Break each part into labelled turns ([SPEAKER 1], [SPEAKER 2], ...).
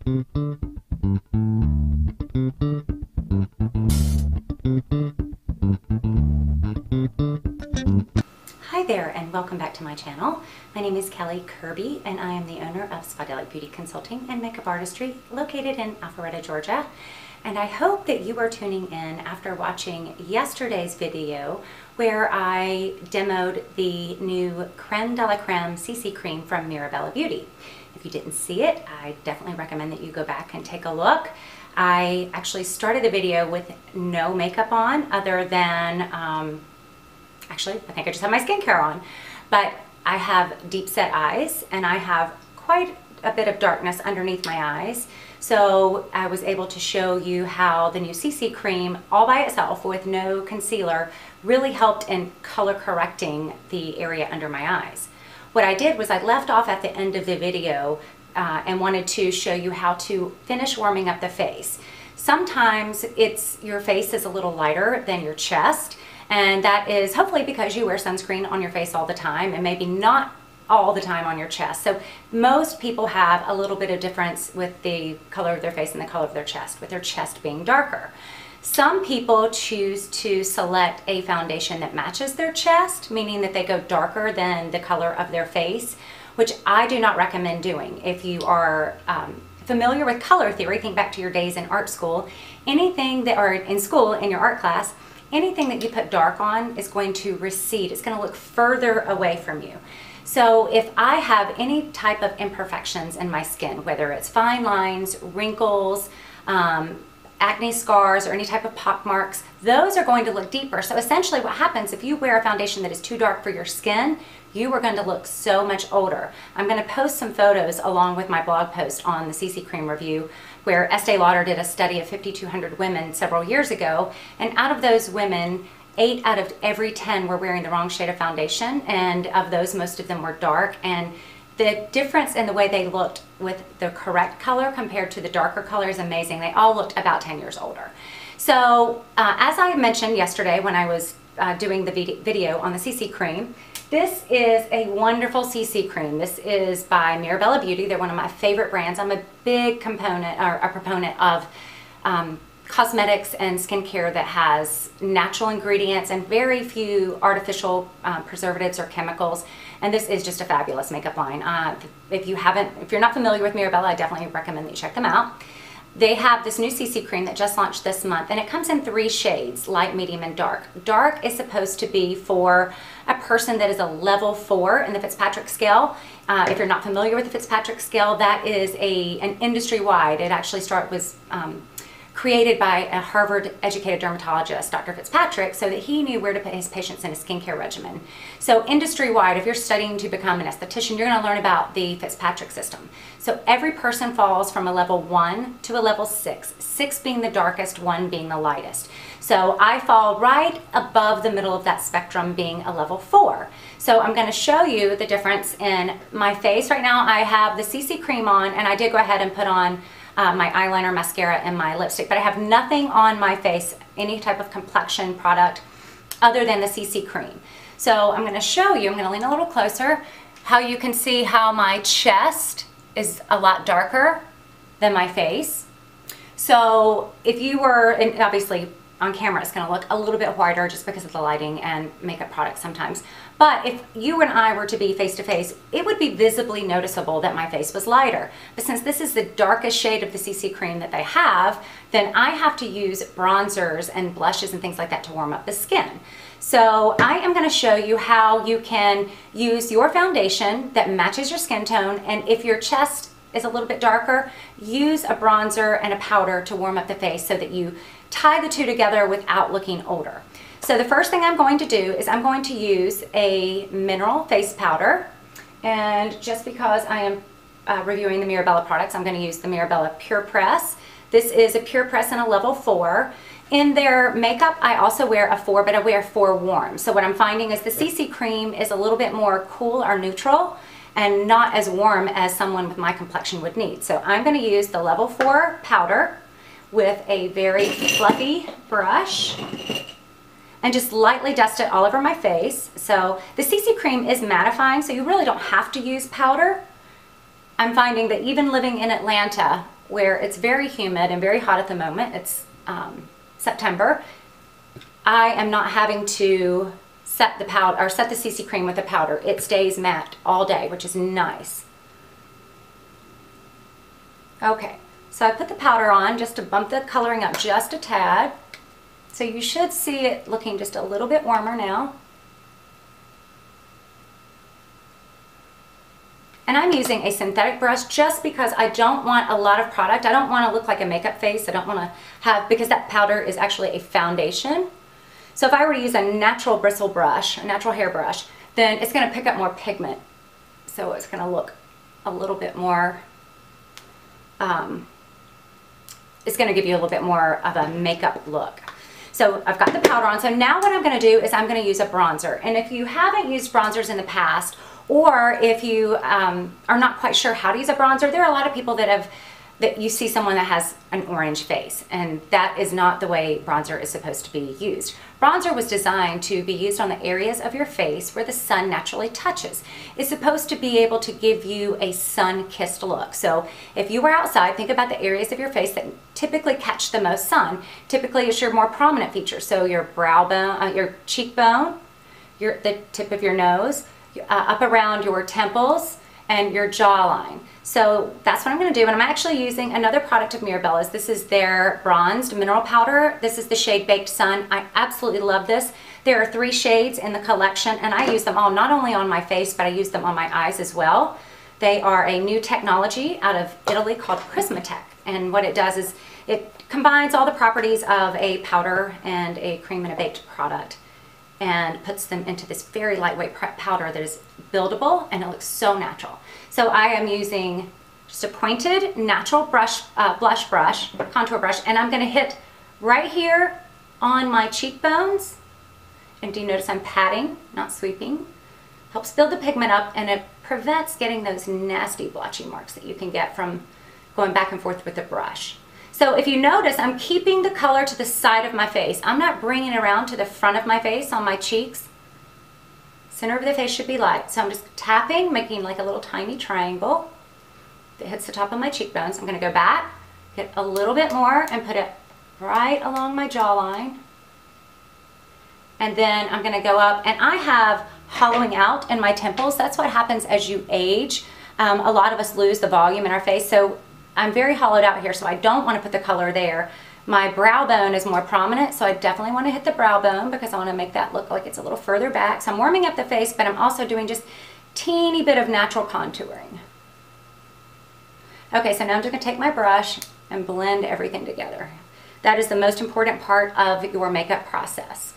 [SPEAKER 1] Hi there and welcome back to my channel. My name is Kelly Kirby and I am the owner of Spodelic Beauty Consulting and Makeup Artistry located in Alpharetta, Georgia. And I hope that you are tuning in after watching yesterday's video where I demoed the new Creme de la Creme CC Cream from Mirabella Beauty. If you didn't see it, I definitely recommend that you go back and take a look. I actually started the video with no makeup on other than, actually I think I just have my skincare on, but I have deep set eyes and I have quite a bit of darkness underneath my eyes. So I was able to show you how the new CC cream all by itself with no concealer really helped in color correcting the area under my eyes. What I did was I left off at the end of the video and wanted to show you how to finish warming up the face. Sometimes your face is a little lighter than your chest, and that is hopefully because you wear sunscreen on your face all the time and maybe not all the time on your chest. So most people have a little bit of difference with the color of their face and the color of their chest, with their chest being darker. Some people choose to select a foundation that matches their chest, meaning that they go darker than the color of their face, which I do not recommend doing. If you are familiar with color theory, think back to your days in art school, anything that, or in school in your art class, anything that you put dark on is going to recede. It's going to look further away from you. So if I have any type of imperfections in my skin, whether it's fine lines, wrinkles, acne scars, or any type of pock marks, those are going to look deeper. So essentially what happens if you wear a foundation that is too dark for your skin, you are going to look so much older. I'm going to post some photos along with my blog post on the CC Cream review, where Estee Lauder did a study of 5,200 women several years ago, and out of those women, 8 out of every 10 were wearing the wrong shade of foundation, and of those, most of them were dark. And the difference in the way they looked with the correct color compared to the darker color is amazing. They all looked about 10 years older. So as I mentioned yesterday when I was doing the video on the CC Cream, this is a wonderful CC Cream. This is by Mirabella Beauty. They're one of my favorite brands. I'm a big component or a proponent of cosmetics and skincare that has natural ingredients and very few artificial preservatives or chemicals. And this is just a fabulous makeup line. If you're not familiar with Mirabella, I definitely recommend that you check them out. They have this new CC cream that just launched this month, and it comes in 3 shades, light, medium, and dark. Dark is supposed to be for a person that is a level 4 in the Fitzpatrick scale. If you're not familiar with the Fitzpatrick scale, that is an industry-wide. It actually was created by a Harvard-educated dermatologist, Dr. Fitzpatrick, so that he knew where to put his patients in a skincare regimen. So industry-wide, if you're studying to become an esthetician, you're going to learn about the Fitzpatrick system. So every person falls from a level 1 to a level 6, 6 being the darkest, 1 being the lightest. So I fall right above the middle of that spectrum, being a level 4. So I'm going to show you the difference in my face. Right now I have the CC cream on, and I did go ahead and put on my eyeliner, mascara, and my lipstick, but I have nothing on my face, any type of complexion product other than the CC cream. So I'm going to show you, I'm going to lean a little closer, how you can see how my chest is a lot darker than my face. So if you were, and obviously on camera it's going to look a little bit whiter just because of the lighting and makeup products sometimes. But if you and I were to be face to face, it would be visibly noticeable that my face was lighter. But since this is the darkest shade of the CC cream that they have, then I have to use bronzers and blushes and things like that to warm up the skin. So I am going to show you how you can use your foundation that matches your skin tone, and if your chest is a little bit darker, use a bronzer and a powder to warm up the face so that you tie the two together without looking older. So the first thing I'm going to do is I'm going to use a mineral face powder, and just because I am reviewing the Mirabella products, I'm going to use the Mirabella Pure Press. This is a Pure Press in a level 4. In their makeup, I also wear a 4, but I wear 4 warm. So what I'm finding is the CC cream is a little bit more cool or neutral and not as warm as someone with my complexion would need. So I'm going to use the level 4 powder with a very fluffy brush and just lightly dust it all over my face. So the CC cream is mattifying, so you really don't have to use powder. I'm finding that even living in Atlanta, where it's very humid and very hot at the moment, it's September, I am not having to set the powder or set the CC cream with the powder. It stays matte all day, which is nice. Okay, so I put the powder on just to bump the coloring up just a tad. So you should see it looking just a little bit warmer now. And I'm using a synthetic brush just because I don't want a lot of product. I don't want to look like a makeup face. I don't want to have, because that powder is actually a foundation. So if I were to use a natural bristle brush, a natural hair brush, then it's going to pick up more pigment. So it's going to look a little bit more, it's going to give you a little bit more of a makeup look. So I've got the powder on. So now what I'm going to do is I'm going to use a bronzer. And if you haven't used bronzers in the past, or if you are not quite sure how to use a bronzer, there are a lot of people that you see someone that has an orange face, and that is not the way bronzer is supposed to be used. Bronzer was designed to be used on the areas of your face where the sun naturally touches. It's supposed to be able to give you a sun-kissed look. So if you were outside, think about the areas of your face that typically catch the most sun. Typically it's your more prominent features. So your brow bone, your cheekbone, the tip of your nose, up around your temples, and your jawline. So that's what I'm going to do, and I'm actually using another product of Mirabella's. This is their bronzed mineral powder. This is the shade Baked Sun. I absolutely love this. There are 3 shades in the collection, and I use them all not only on my face, but I use them on my eyes as well. They are a new technology out of Italy called Prismatech, and what it does is it combines all the properties of a powder and a cream and a baked product and puts them into this very lightweight powder that is buildable, and it looks so natural. So I am using just a pointed natural brush, blush brush, contour brush, and I'm going to hit right here on my cheekbones. And do you notice I'm patting, not sweeping? Helps build the pigment up, and it prevents getting those nasty blotchy marks that you can get from going back and forth with the brush. So if you notice, I'm keeping the color to the side of my face. I'm not bringing it around to the front of my face on my cheeks. Center of the face should be light. So I'm just tapping, making like a little tiny triangle that hits the top of my cheekbones. I'm going to go back, get a little bit more, and put it right along my jawline. And then I'm going to go up, and I have hollowing out in my temples. That's what happens as you age. A lot of us lose the volume in our face. So I'm very hollowed out here, so I don't want to put the color there. My brow bone is more prominent, so I definitely want to hit the brow bone because I want to make that look like it's a little further back. So I'm warming up the face, but I'm also doing just teeny bit of natural contouring. Okay, so now I'm just going to take my brush and blend everything together. That is the most important part of your makeup process.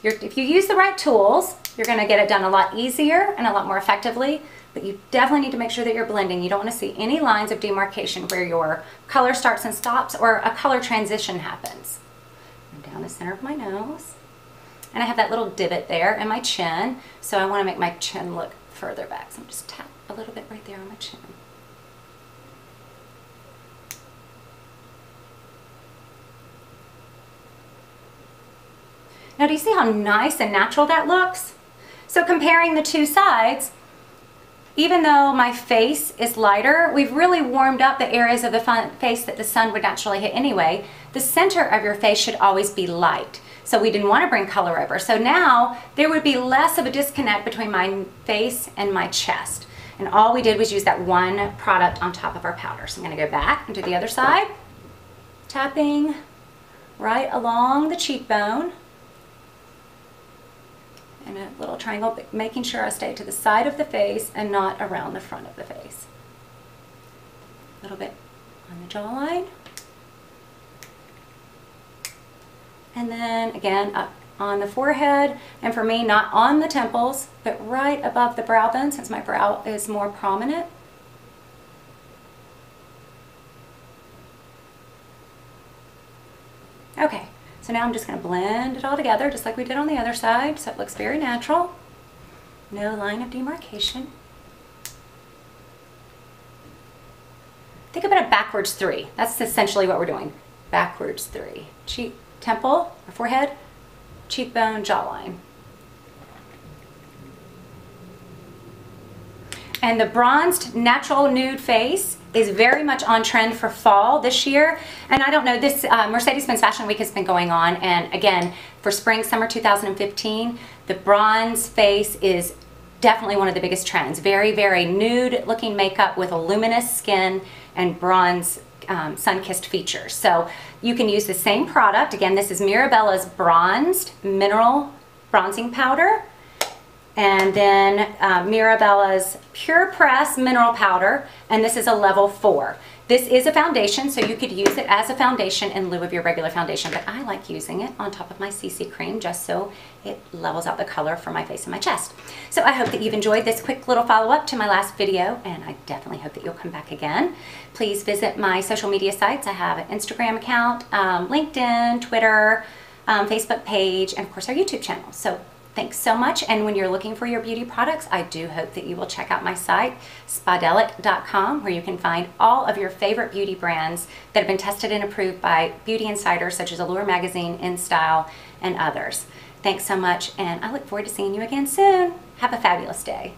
[SPEAKER 1] If you use the right tools, you're going to get it done a lot easier and a lot more effectively. But you definitely need to make sure that you're blending. You don't want to see any lines of demarcation where your color starts and stops or a color transition happens. And down the center of my nose. And I have that little divot there in my chin, so I want to make my chin look further back. So I'm just tap a little bit right there on my chin. Now do you see how nice and natural that looks? So comparing the two sides, even though my face is lighter, we've really warmed up the areas of the face that the sun would naturally hit anyway. The center of your face should always be light. So we didn't want to bring color over. So now there would be less of a disconnect between my face and my chest. And all we did was use that one product on top of our powder. So I'm going to go back and do the other side, tapping right along the cheekbone. And a little triangle, but making sure I stay to the side of the face and not around the front of the face. A little bit on the jawline. And then again up on the forehead, and for me not on the temples, but right above the brow bone since my brow is more prominent. Okay. So now I'm just going to blend it all together just like we did on the other side, so it looks very natural. No line of demarcation. Think about a backwards 3. That's essentially what we're doing. Backwards 3. Cheek, temple, or forehead, cheekbone, jawline. And the bronzed natural nude face is very much on trend for fall this year. And I don't know, this Mercedes-Benz Fashion Week has been going on, and again, for spring, summer 2015, the bronze face is definitely one of the biggest trends. Very, very nude looking makeup with a luminous skin and bronze sun-kissed features. So you can use the same product. Again, this is Mirabella's Bronzed Mineral Bronzing Powder, and then Mirabella's Pure Press Mineral Powder, and this is a level 4. This is a foundation, so you could use it as a foundation in lieu of your regular foundation, but I like using it on top of my CC cream just so it levels out the color for my face and my chest. So I hope that you've enjoyed this quick little follow-up to my last video, and I definitely hope that you'll come back again. Please visit my social media sites. I have an Instagram account, LinkedIn, Twitter, Facebook page, and of course our YouTube channel. So thanks so much, and when you're looking for your beauty products, I do hope that you will check out my site, Spadelic.com, where you can find all of your favorite beauty brands that have been tested and approved by beauty insiders such as Allure Magazine, InStyle, and others. Thanks so much, and I look forward to seeing you again soon. Have a fabulous day.